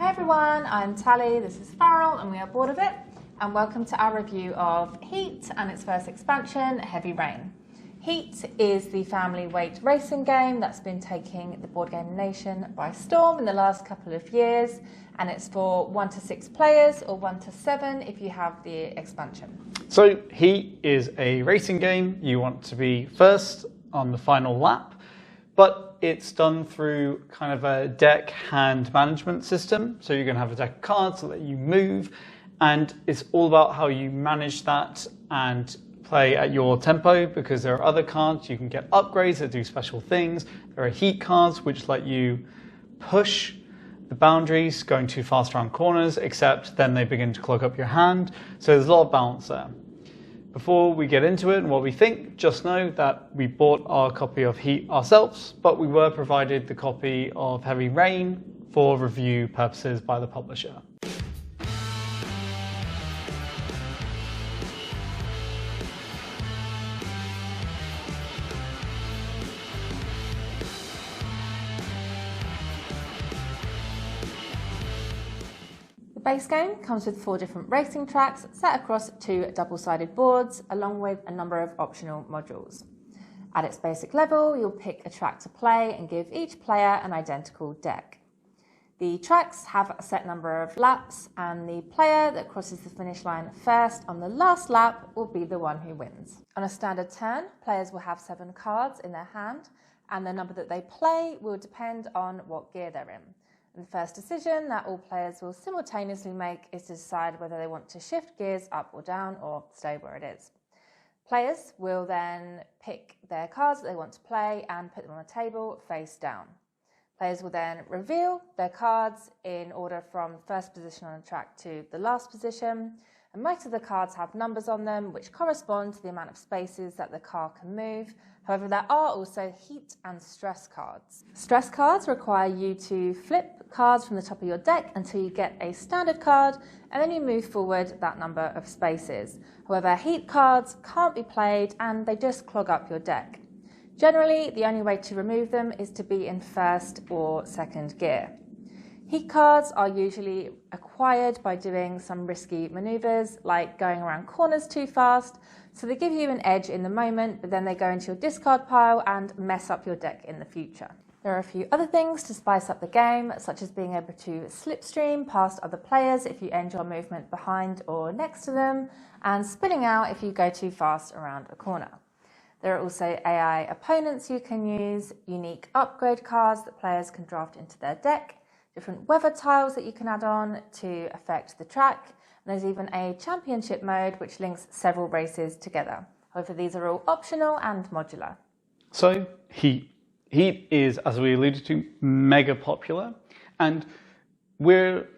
Hi everyone, I'm Tally, this is Farrell and we are bored of it, and welcome to our review of Heat and its first expansion, Heavy Rain. Heat is the family weight racing game that's been taking the board game nation by storm in the last couple of years, and it's for 1 to 6 players or 1 to 7 if you have the expansion. So Heat is a racing game. You want to be first on the final lap, but it's done through kind of a deck hand management system. So you're going to have a deck of cards that you move, and it's all about how you manage that and play at your tempo, because there are other cards you can get upgrades that do special things. There are heat cards which let you push the boundaries going too fast around corners, except then they begin to clog up your hand. So there's a lot of balance there. Before we get into it and what we think, just know that we bought our copy of Heat ourselves, but we were provided the copy of Heavy Rain for review purposes by the publisher. The base game comes with 4 different racing tracks set across 2 double-sided boards, along with a number of optional modules. At its basic level, you'll pick a track to play and give each player an identical deck. The tracks have a set number of laps, and the player that crosses the finish line first on the last lap will be the one who wins. On a standard turn, players will have 7 cards in their hand, and the number that they play will depend on what gear they're in. And the first decision that all players will simultaneously make is to decide whether they want to shift gears up or down or stay where it is. Players will then pick their cards that they want to play and put them on a table face down. Players will then reveal their cards in order from first position on the track to the last position, and most of the cards have numbers on them which correspond to the amount of spaces that the car can move. However, there are also heat and stress cards. Stress cards require you to flip cards from the top of your deck until you get a standard card, and then you move forward that number of spaces. However, heat cards can't be played and they just clog up your deck. Generally, the only way to remove them is to be in first or second gear. Heat cards are usually acquired by doing some risky maneuvers, like going around corners too fast, so they give you an edge in the moment, but then they go into your discard pile and mess up your deck in the future. There are a few other things to spice up the game, such as being able to slipstream past other players if you end your movement behind or next to them, and spinning out if you go too fast around a corner. There are also AI opponents you can use, unique upgrade cards that players can draft into their deck, different weather tiles that you can add on to affect the track, and there's even a championship mode which links several races together. However, these are all optional and modular. So Heat. Heat is, as we alluded to, mega popular, and we're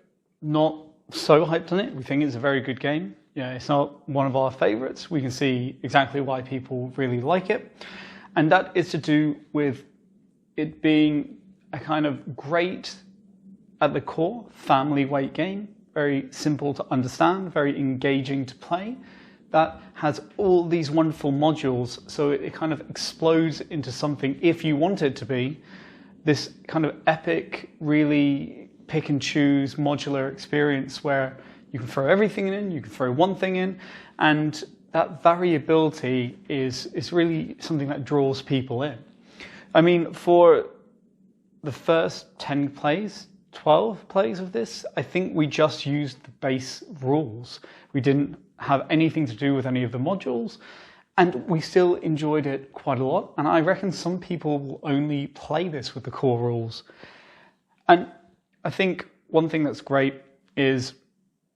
not so hyped on it. We think it's a very good game. Yeah, it's not one of our favorites. We can see exactly why people really like it, and that is to do with it being a kind of great, at the core, family weight game. Very simple to understand, very engaging to play, that has all these wonderful modules, so it kind of explodes into something, if you want it to be, this kind of epic, really pick and choose modular experience where you can throw everything in, you can throw one thing in, and that variability is really something that draws people in. I mean, for the first 10 plays, 12 plays of this, I think we just used the base rules. We didn't have anything to do with any of the modules, and we still enjoyed it quite a lot. And I reckon some people will only play this with the core rules. And I think one thing that's great is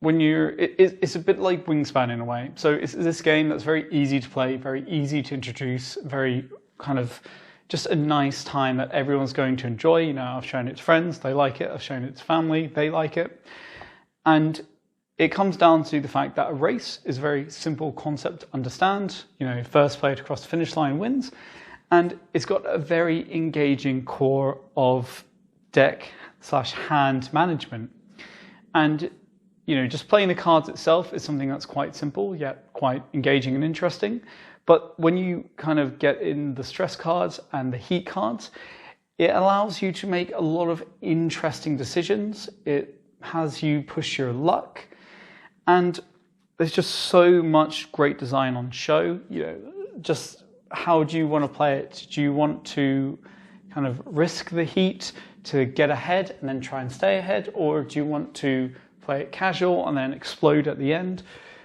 when it's a bit like Wingspan in a way. So it's this game that's very easy to play, very easy to introduce, very kind of just a nice time that everyone's going to enjoy. You know, I've shown it to friends, they like it. I've shown it to family, they like it. And it comes down to the fact that a race is a very simple concept to understand. You know, first player to cross the finish line wins. And it's got a very engaging core of deck/hand management. And, you know, just playing the cards itself is something that's quite simple, yet quite engaging and interesting. But when you kind of get in the stress cards and the heat cards, it allows you to make a lot of interesting decisions. It has you push your luck, and there's just so much great design on show. Just how do you want to play it? Do you want to kind of risk the heat to get ahead and then try and stay ahead, or do you want to play it casual and then explode at the end?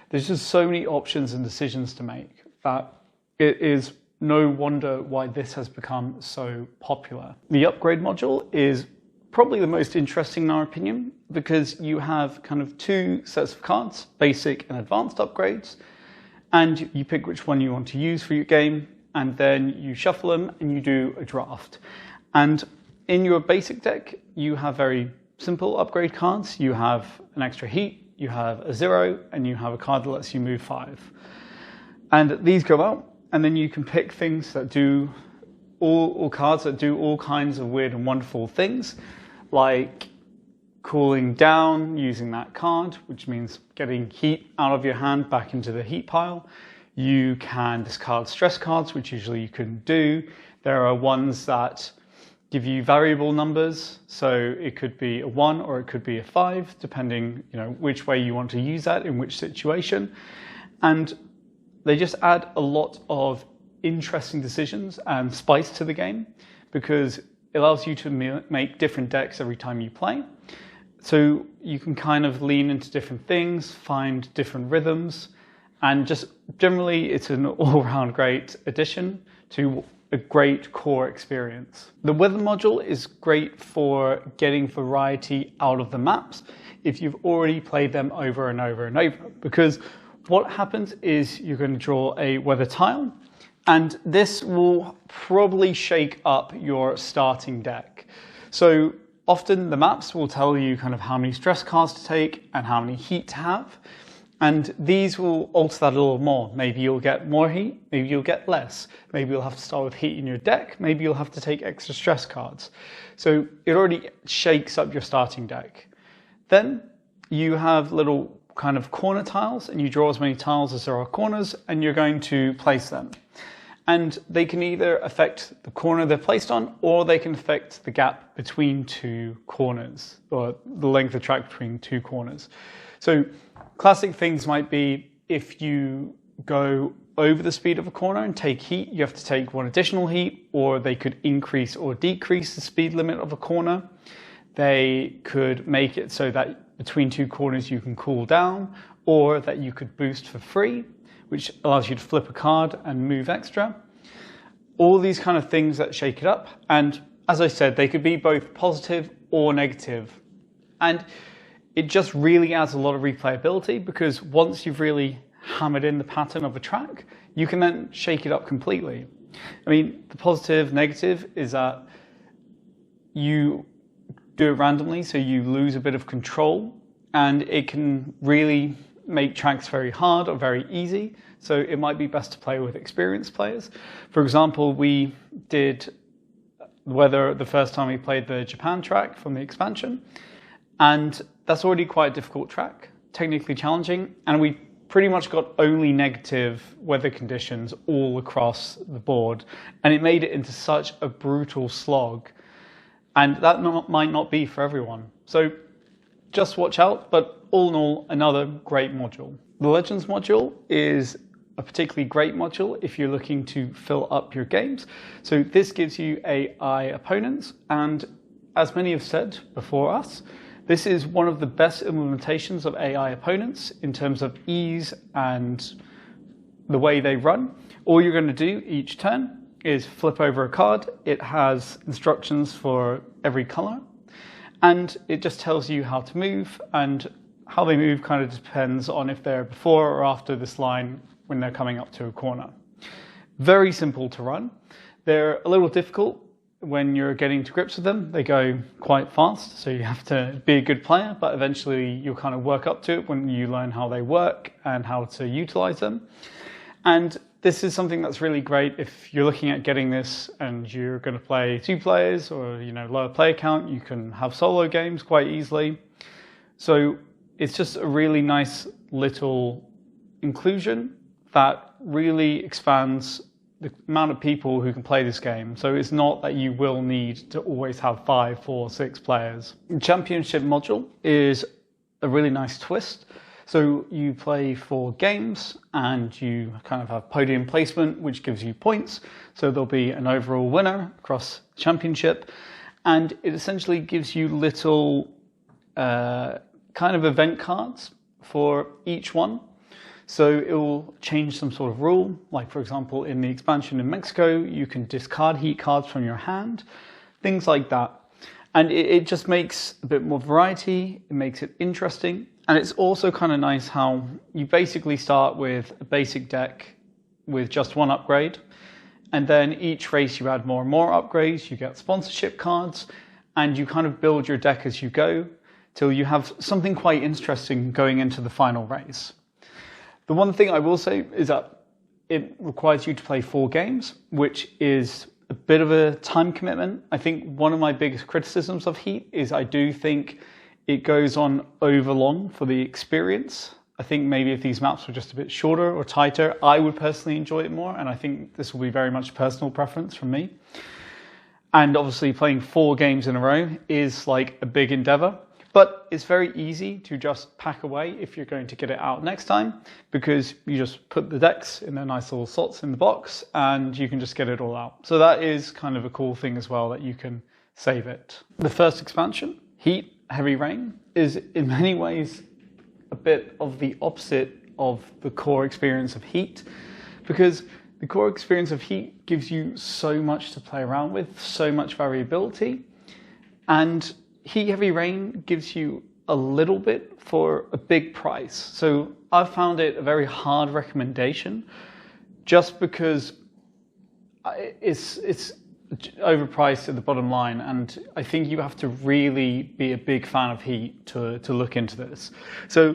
There's just so many options and decisions to make that it is no wonder why this has become so popular. The upgrade module is probably the most interesting in our opinion, because you have kind of two sets of cards, basic and advanced upgrades, and you pick which one you want to use for your game, and then you shuffle them and you do a draft. And in your basic deck, you have very simple upgrade cards. You have an extra heat, you have a 0, and you have a card that lets you move 5. And these go out, and then you can pick things that do all cards that do all kinds of weird and wonderful things, like cooling down using that card, which means getting heat out of your hand back into the heat pile. You can discard stress cards, which usually you couldn't do. There are ones that give you variable numbers, so it could be a 1 or it could be a 5, depending which way you want to use that in which situation. And they just add a lot of interesting decisions and spice to the game, because it allows you to make different decks every time you play. So you can kind of lean into different things, find different rhythms, and just generally it's an all-round great addition to a great core experience. The weather module is great for getting variety out of the maps if you've already played them over and over and over, because what happens is you're going to draw a weather tile, and this will probably shake up your starting deck. So often the maps will tell you kind of how many stress cards to take and how many heat to have. And these will alter that a little more. Maybe you'll get more heat, maybe you'll get less. Maybe you'll have to start with heat in your deck, maybe you'll have to take extra stress cards. So it already shakes up your starting deck. Then you have little kind of corner tiles, and you draw as many tiles as there are corners, and you're going to place them. And they can either affect the corner they're placed on, or they can affect the gap between two corners, or the length of track between two corners. So classic things might be if you go over the speed of a corner and take heat, you have to take 1 additional heat, or they could increase or decrease the speed limit of a corner. They could make it so that between two corners you can cool down, or that you could boost for free, which allows you to flip a card and move extra. All these kind of things that shake it up. And as I said, they could be both positive or negative. And it just really adds a lot of replayability, because once you've really hammered in the pattern of a track, you can then shake it up completely. I mean, the positive, negative is that you do it randomly, so you lose a bit of control, and it can really make tracks very hard or very easy. So it might be best to play with experienced players. For example, we did weather the first time we played the Japan track from the expansion, and that's already quite a difficult track, technically challenging, and we pretty much got only negative weather conditions all across the board, and it made it into such a brutal slog, and that might not be for everyone. So just watch out, but all in all, another great module. The Legends module is a particularly great module if you're looking to fill up your games. So this gives you AI opponents, and as many have said before us, this is one of the best implementations of AI opponents in terms of ease and the way they run. All you're going to do each turn is flip over a card. It has instructions for every color, and it just tells you how to move, and how they move kind of depends on if they're before or after this line when they're coming up to a corner. Very simple to run. They're a little difficult when you're getting to grips with them. They go quite fast, so you have to be a good player, but eventually you'll kind of work up to it when you learn how they work and how to utilize them. And this is something that's really great if you're looking at getting this and you're going to play 2 players or lower player count. You can have solo games quite easily. So it's just a really nice little inclusion that really expands the amount of people who can play this game. So it's not that you will need to always have 5, 4, 6 players. The championship module is a really nice twist. So you play 4 games and you kind of have podium placement, which gives you points. So there'll be an overall winner across the championship. And it essentially gives you little kind of event cards for each one. So it will change some sort of rule. Like, for example, in the expansion in Mexico, you can discard heat cards from your hand, things like that. And it just makes a bit more variety. It makes it interesting. And it's also kind of nice how you basically start with a basic deck with just 1 upgrade. And then each race you add more and more upgrades. You get sponsorship cards. And you kind of build your deck as you go till you have something quite interesting going into the final race. The one thing I will say is that it requires you to play 4 games, which is a bit of a time commitment. I think one of my biggest criticisms of Heat is I do think it goes on over long for the experience. I think maybe if these maps were just a bit shorter or tighter, I would personally enjoy it more. And I think this will be very much personal preference from me. And obviously playing 4 games in a row is like a big endeavor. But it's very easy to just pack away if you're going to get it out next time, because you just put the decks in their nice little slots in the box and you can just get it all out. So that is kind of a cool thing as well, that you can save it. The first expansion, Heat Heavy Rain, is in many ways a bit of the opposite of the core experience of Heat, because the core experience of Heat gives you so much to play around with, so much variability, and Heat Heavy Rain gives you a little bit for a big price. So I've found it a very hard recommendation just because it's overpriced at the bottom line. And I think you have to really be a big fan of Heat to look into this. So,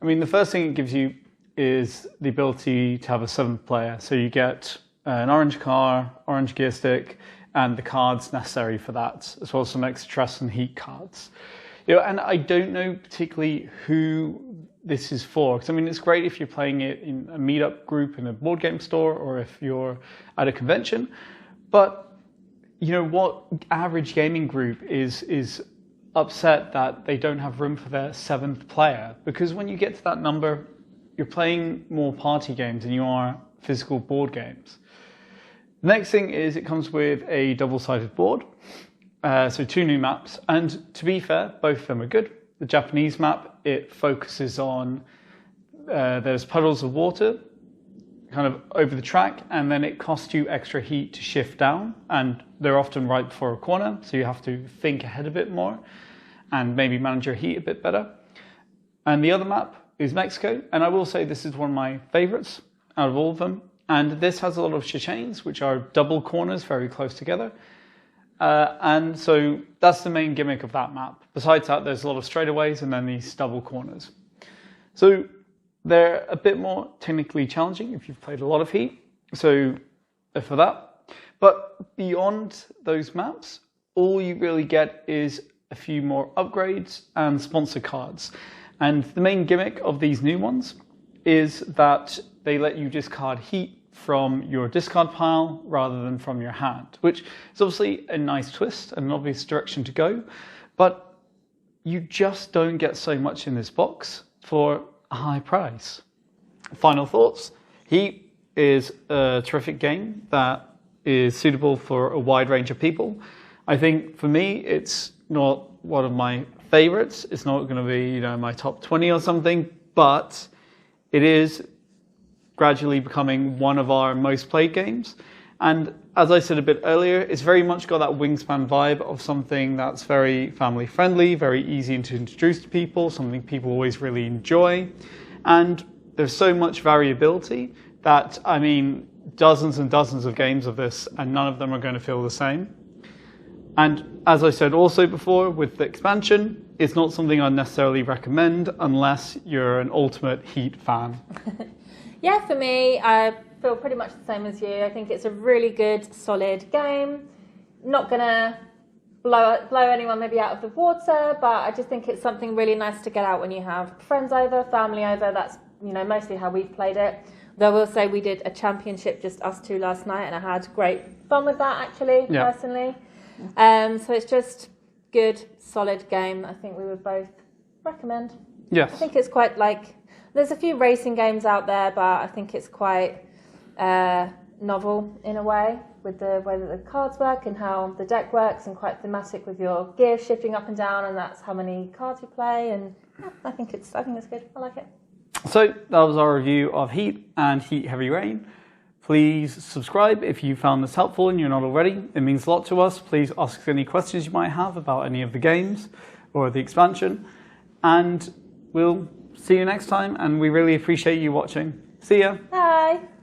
I mean, the first thing it gives you is the ability to have a 7th player. So you get an orange car, orange gear stick, and the cards necessary for that, as well as some extra stress and heat cards. And I don't know particularly who this is for, because I mean, it's great if you're playing it in a meetup group in a board game store, or if you're at a convention. But what average gaming group is upset that they don't have room for their 7th player? Because when you get to that number, you're playing more party games than you are physical board games. The next thing is it comes with a double-sided board, so 2 new maps, and to be fair, both of them are good. The Japanese map, it focuses on, there's puddles of water kind of over the track, and then it costs you extra heat to shift down, and they're often right before a corner, so you have to think ahead a bit more and maybe manage your heat a bit better. And the other map is Mexico, and I will say this is one of my favorites out of all of them. And this has a lot of chichanes, which are double corners very close together. And so that's the main gimmick of that map. Besides that, there's a lot of straightaways and then these double corners. So they're a bit more technically challenging if you've played a lot of Heat. So for that. But beyond those maps, all you really get is a few more upgrades and sponsor cards. And the main gimmick of these new ones is that they let you discard heat from your discard pile rather than from your hand, which is obviously a nice twist and an obvious direction to go, but you just don't get so much in this box for a high price. Final thoughts. Heat is a terrific game that is suitable for a wide range of people. I think for me, it's not one of my favorites. It's not going to be, my top 20 or something, but it is gradually becoming one of our most played games. And as I said a bit earlier, it's very much got that Wingspan vibe of something that's very family friendly, very easy to introduce to people, something people always really enjoy. And there's so much variability that, I mean, dozens and dozens of games of this, and none of them are going to feel the same. And as I said also before, with the expansion, it's not something I'd necessarily recommend unless you're an ultimate Heat fan. Yeah, for me, I feel pretty much the same as you. I think it's a really good, solid game. Not going to blow anyone maybe out of the water, but I just think it's something really nice to get out when you have friends over, family over. That's, mostly how we've played it. Though I will say we did a championship, just us two last night, and I had great fun with that actually, personally. So it's just good, solid game. I think we would both recommend. Yes. I think it's quite like, there's a few racing games out there, but I think it's quite novel in a way, with the way that the cards work and how the deck works, and quite thematic with your gear shifting up and down, and that's how many cards you play. And yeah, I think it's good. I like it. So that was our review of Heat and Heat Heavy Rain. Please subscribe if you found this helpful and you're not already. It means a lot to us. Please ask us any questions you might have about any of the games or the expansion. And we'll see you next time, and we really appreciate you watching. See ya. Bye.